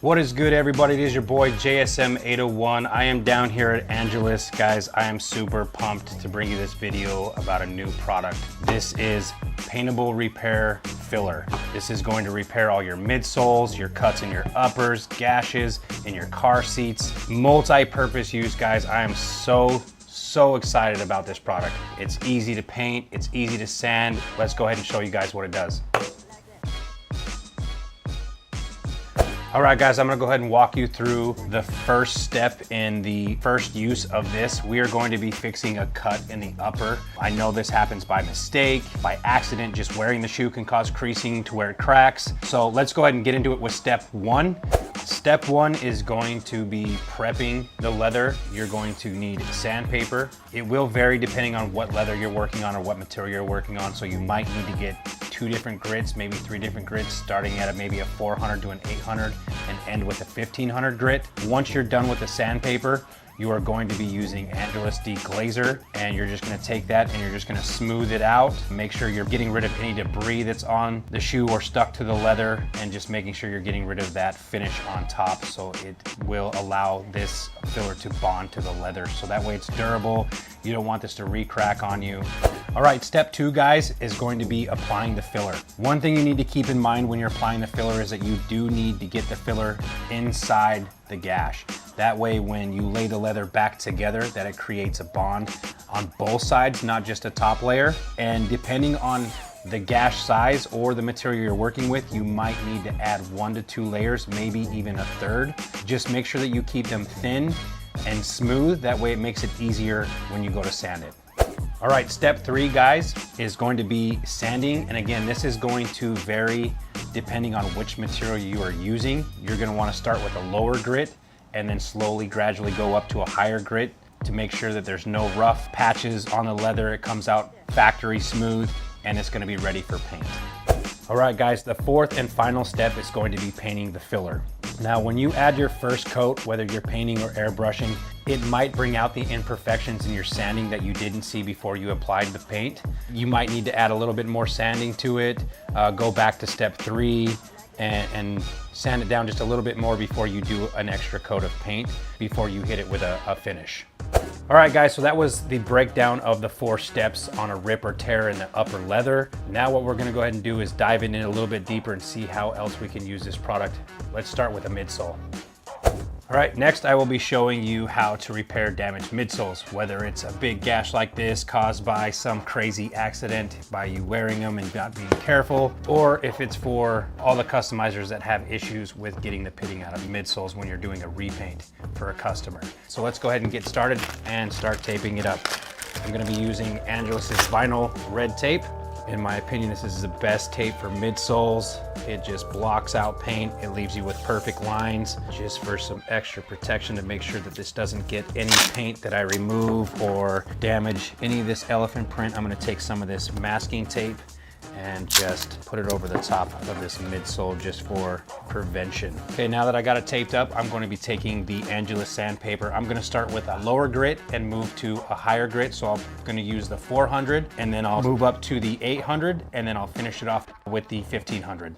What is good, everybody? It is your boy JSM 801. I am down here at Angelus. Guys, I am super pumped to bring you this video about a new product. This is Paintable Repair Filler. This is going to repair all your midsoles, your cuts in your uppers, gashes in your car seats. Multi-purpose use, guys. I am so excited about this product. It's easy to paint, it's easy to sand. Let's go ahead and show you guys what it does. All right, guys, I'm gonna go ahead and walk you through the first step in the first use of this. We are going to be fixing a cut in the upper. I know this happens by mistake, by accident. Just wearing the shoe can cause creasing to where it cracks. So let's go ahead and get into it with step one. Step one is going to be prepping the leather. You're going to need sandpaper. It will vary depending on what leather you're working on or what material you're working on. So you might need to get 2 different grits, maybe 3 different grits, starting at maybe a 400 to an 800 and end with a 1500 grit. Once you're done with the sandpaper, you are going to be using Angelus Deglazer, and you're just gonna take that and you're just gonna smooth it out. Make sure you're getting rid of any debris that's on the shoe or stuck to the leather, and just making sure you're getting rid of that finish on top, so it will allow this filler to bond to the leather. So that way it's durable. You don't want this to re-crack on you. All right, step two, guys, is going to be applying the filler. One thing you need to keep in mind when you're applying the filler is that you do need to get the filler inside the gash. That way, when you lay the leather back together, that it creates a bond on both sides, not just a top layer. And depending on the gash size or the material you're working with, you might need to add 1 to 2 layers, maybe even a third. Just make sure that you keep them thin and smooth. That way it makes it easier when you go to sand it. All right, step three, guys, is going to be sanding. And again, this is going to vary depending on which material you are using. You're gonna wanna start with a lower grit and then slowly, gradually go up to a higher grit to make sure that there's no rough patches on the leather. It comes out factory smooth and it's gonna be ready for paint. All right, guys, the fourth and final step is going to be painting the filler. Now, when you add your first coat, whether you're painting or airbrushing, it might bring out the imperfections in your sanding that you didn't see before you applied the paint. You might need to add a little bit more sanding to it, go back to step 3 and sand it down just a little bit more before you do an extra coat of paint, before you hit it with a finish. All right, guys, so that was the breakdown of the 4 steps on a rip or tear in the upper leather. Now what we're gonna go ahead and do is dive in a little bit deeper and see how else we can use this product. Let's start with a midsole. All right, next I will be showing you how to repair damaged midsoles, whether it's a big gash like this caused by some crazy accident by you wearing them and not being careful, or if it's for all the customizers that have issues with getting the pitting out of midsoles when you're doing a repaint for a customer. So let's go ahead and get started and start taping it up. I'm gonna be using Angelus's vinyl red tape. In my opinion, this is the best tape for midsoles. It just blocks out paint. It leaves you with perfect lines, just for some extra protection to make sure that this doesn't get any paint that I remove or damage any of this elephant print. I'm gonna take some of this masking tape and just put it over the top of this midsole just for prevention. Okay, now that I got it taped up, I'm going to be taking the Angelus sandpaper. I'm gonna start with a lower grit and move to a higher grit. So I'm gonna use the 400 and then I'll move up to the 800 and then I'll finish it off with the 1500.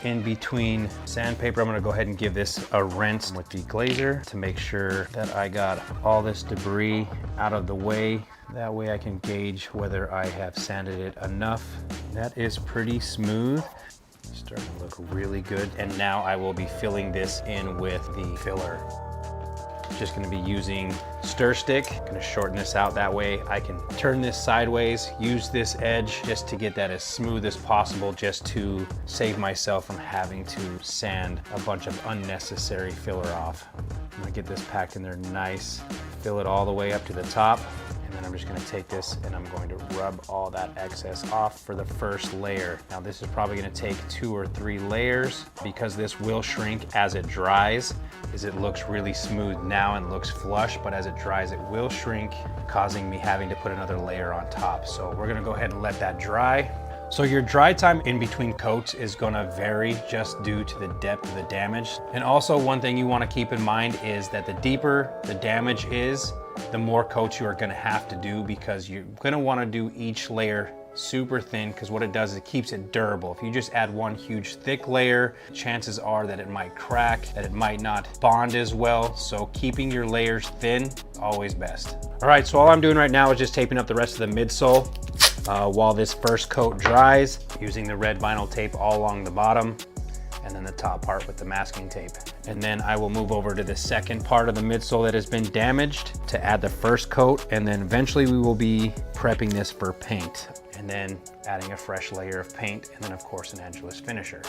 In between sandpaper, I'm gonna go ahead and give this a rinse with the glazer to make sure that I got all this debris out of the way. That way I can gauge whether I have sanded it enough. That is pretty smooth. It's starting to look really good. And now I will be filling this in with the filler. Just gonna be using stir stick. Gonna shorten this out, that way I can turn this sideways, use this edge just to get that as smooth as possible, just to save myself from having to sand a bunch of unnecessary filler off. I'm gonna get this packed in there nice, fill it all the way up to the top, and then I'm just gonna take this and I'm going to rub all that excess off for the first layer. Now this is probably gonna take 2 or 3 layers, because this will shrink as it dries. Is it looks really smooth now and looks flush, but as it dries it will shrink, causing me having to put another layer on top. So we're gonna go ahead and let that dry. So your dry time in between coats is gonna vary just due to the depth of the damage. And also, one thing you wanna keep in mind is that the deeper the damage is, the more coats you are gonna have to do, because you're gonna wanna do each layer super thin, because what it does is it keeps it durable. If you just add one huge thick layer, chances are that it might crack, that it might not bond as well. So keeping your layers thin, always best. All right, so all I'm doing right now is just taping up the rest of the midsole while this first coat dries, using the red vinyl tape all along the bottom, and then the top part with the masking tape. And then I will move over to the second part of the midsole that has been damaged to add the first coat, and then eventually we will be prepping this for paint, and then adding a fresh layer of paint, and then of course an Angelus finisher.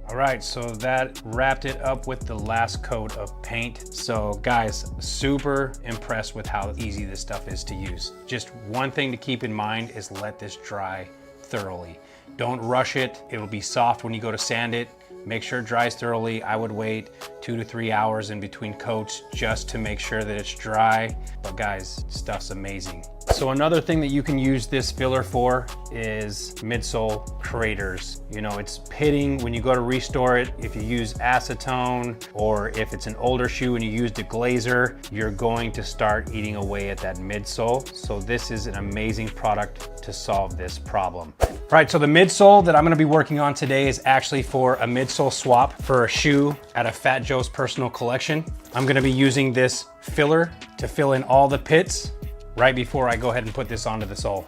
All right, so that wrapped it up with the last coat of paint. So guys, super impressed with how easy this stuff is to use. Just one thing to keep in mind is let this dry thoroughly. Don't rush it. It'll be soft when you go to sand it. Make sure it dries thoroughly. I would wait 2 to 3 hours in between coats just to make sure that it's dry. But guys, stuff's amazing. So another thing that you can use this filler for is midsole craters. You know, it's pitting when you go to restore it. If you use acetone, or if it's an older shoe and you use the glazer, you're going to start eating away at that midsole. So this is an amazing product to solve this problem. All right, so the midsole that I'm gonna be working on today is actually for a midsole swap for a shoe at a Fat Joe's Personal Collection. I'm gonna be using this filler to fill in all the pits right before I go ahead and put this onto the sole.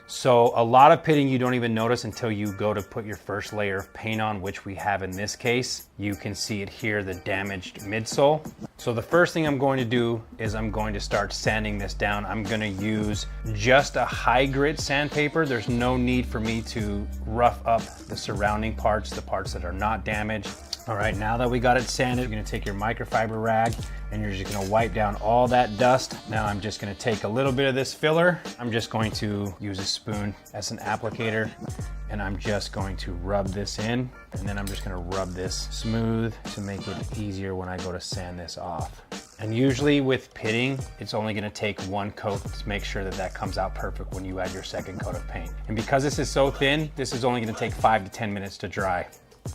So a lot of pitting you don't even notice until you go to put your first layer of paint on, which we have in this case. You can see it here, the damaged midsole. So the first thing I'm going to do is I'm going to start sanding this down. I'm gonna use just a high grit sandpaper. There's no need for me to rough up the surrounding parts, the parts that are not damaged. All right, now that we got it sanded, you're gonna take your microfiber rag and you're just gonna wipe down all that dust. Now I'm just gonna take a little bit of this filler. I'm just going to use a spoon as an applicator, and I'm just going to rub this in, and then I'm just gonna rub this smooth to make it easier when I go to sand this off. And usually with pitting, it's only gonna take one coat to make sure that that comes out perfect when you add your second coat of paint. And because this is so thin, this is only gonna take 5 to 10 minutes to dry.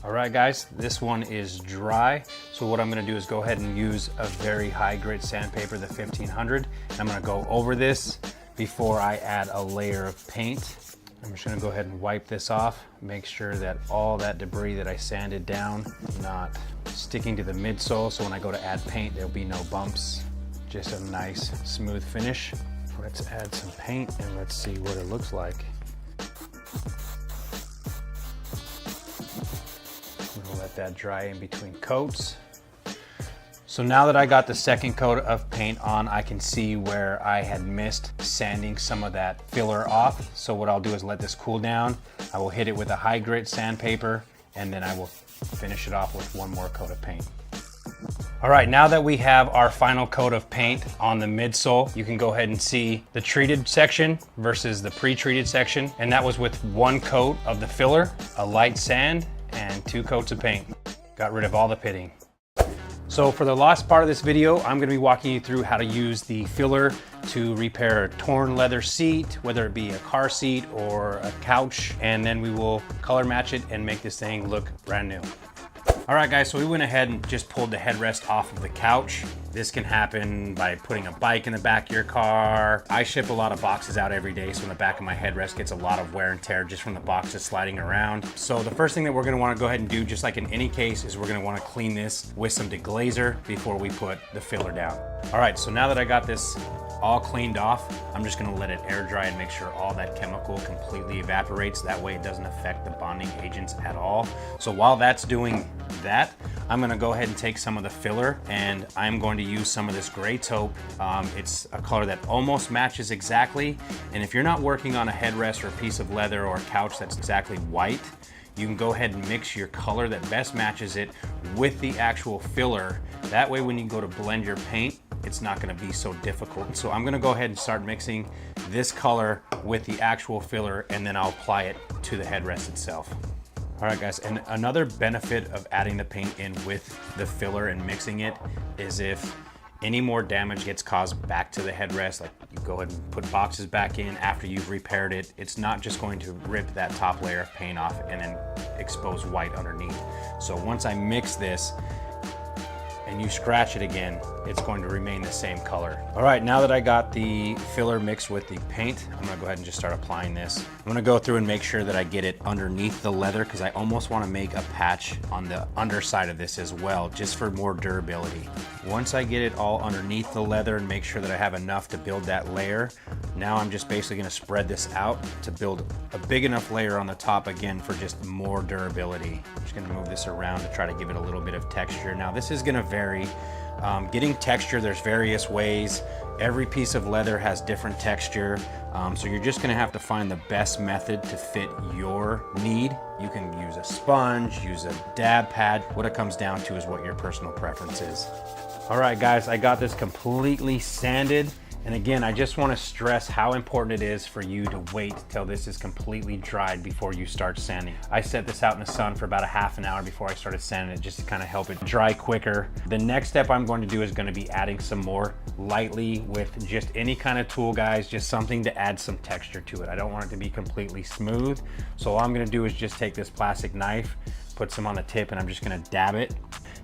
All right guys, this one is dry. So what I'm gonna do is go ahead and use a very high grit sandpaper, the 1500. I'm gonna go over this before I add a layer of paint. I'm just gonna go ahead and wipe this off, make sure that all that debris that I sanded down is not sticking to the midsole, so when I go to add paint, there'll be no bumps. Just a nice smooth finish. Let's add some paint and let's see what it looks like. Let that dry in between coats. So now that I got the second coat of paint on, I can see where I had missed sanding some of that filler off. So what I'll do is let this cool down. I will hit it with a high grit sandpaper, and then I will finish it off with one more coat of paint. All right, now that we have our final coat of paint on the midsole, you can go ahead and see the treated section versus the pre-treated section. And that was with one coat of the filler, a light sand, and 2 coats of paint. Got rid of all the pitting. So for the last part of this video, I'm gonna be walking you through how to use the filler to repair a torn leather seat, whether it be a car seat or a couch, and then we will color match it and make this thing look brand new. All right guys, so we went ahead and just pulled the headrest off of the couch. This can happen by putting a bike in the back of your car. I ship a lot of boxes out every day, so in the back of my headrest gets a lot of wear and tear just from the boxes sliding around. So the first thing that we're gonna wanna go ahead and do, just like in any case, is we're gonna wanna clean this with some deglazer before we put the filler down. All right, so now that I got this all cleaned off, I'm just gonna let it air dry and make sure all that chemical completely evaporates. That way it doesn't affect the bonding agents at all. So while that's doing that, I'm gonna go ahead and take some of the filler, and I'm going to use some of this gray taupe. It's a color that almost matches exactly. And if you're not working on a headrest or a piece of leather or a couch that's exactly white, you can go ahead and mix your color that best matches it with the actual filler. That way when you go to blend your paint, it's not gonna be so difficult. So I'm gonna go ahead and start mixing this color with the actual filler, and then I'll apply it to the headrest itself. All right guys, and another benefit of adding the paint in with the filler and mixing it is if any more damage gets caused back to the headrest, like you go ahead and put boxes back in after you've repaired it, it's not just going to rip that top layer of paint off and then expose white underneath. So once I mix this, and you scratch it again, it's going to remain the same color. All right, now that I got the filler mixed with the paint, I'm gonna go ahead and just start applying this. I'm gonna go through and make sure that I get it underneath the leather, because I almost wanna make a patch on the underside of this as well, just for more durability. Once I get it all underneath the leather and make sure that I have enough to build that layer, now I'm just basically gonna spread this out to build a big enough layer on the top again for just more durability. I'm just gonna move this around to try to give it a little bit of texture. Now this is gonna vary. Getting texture, there's various ways. Every piece of leather has different texture. So you're just gonna have to find the best method to fit your need. You can use a sponge, use a dab pad. What it comes down to is what your personal preference is. All right, guys, I got this completely sanded. And again, I just want to stress how important it is for you to wait till this is completely dried before you start sanding. I set this out in the sun for about a half an hour before I started sanding it, just to kind of help it dry quicker. The next step I'm going to do is going to be adding some more lightly with just any kind of tool, guys, just something to add some texture to it. I don't want it to be completely smooth. So all I'm going to do is just take this plastic knife, put some on the tip, and I'm just going to dab it.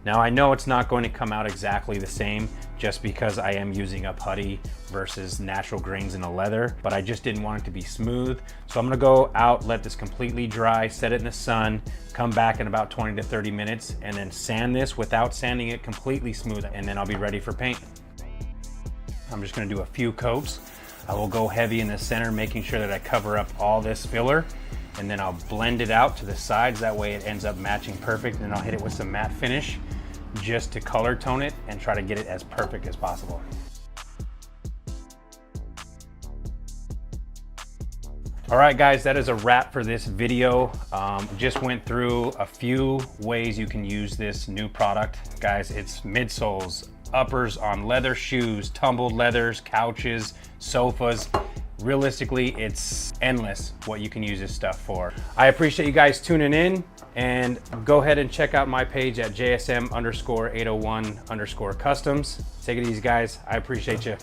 Now I know it's not going to come out exactly the same just because I am using a putty versus natural grains in the leather, but I just didn't want it to be smooth. So I'm gonna go out, let this completely dry, set it in the sun, come back in about 20 to 30 minutes, and then sand this without sanding it completely smooth, and then I'll be ready for paint. I'm just gonna do a few coats. I will go heavy in the center, making sure that I cover up all this filler, and then I'll blend it out to the sides. That way it ends up matching perfect, and then I'll hit it with some matte finish just to color tone it and try to get it as perfect as possible. All right, guys, that is a wrap for this video. Just went through a few ways you can use this new product. Guys, it's midsoles, uppers on leather shoes, tumbled leathers, couches, sofas. Realistically, it's endless what you can use this stuff for. I appreciate you guys tuning in, and go ahead and check out my page at JSM_801_customs. Take it easy, guys. I appreciate you.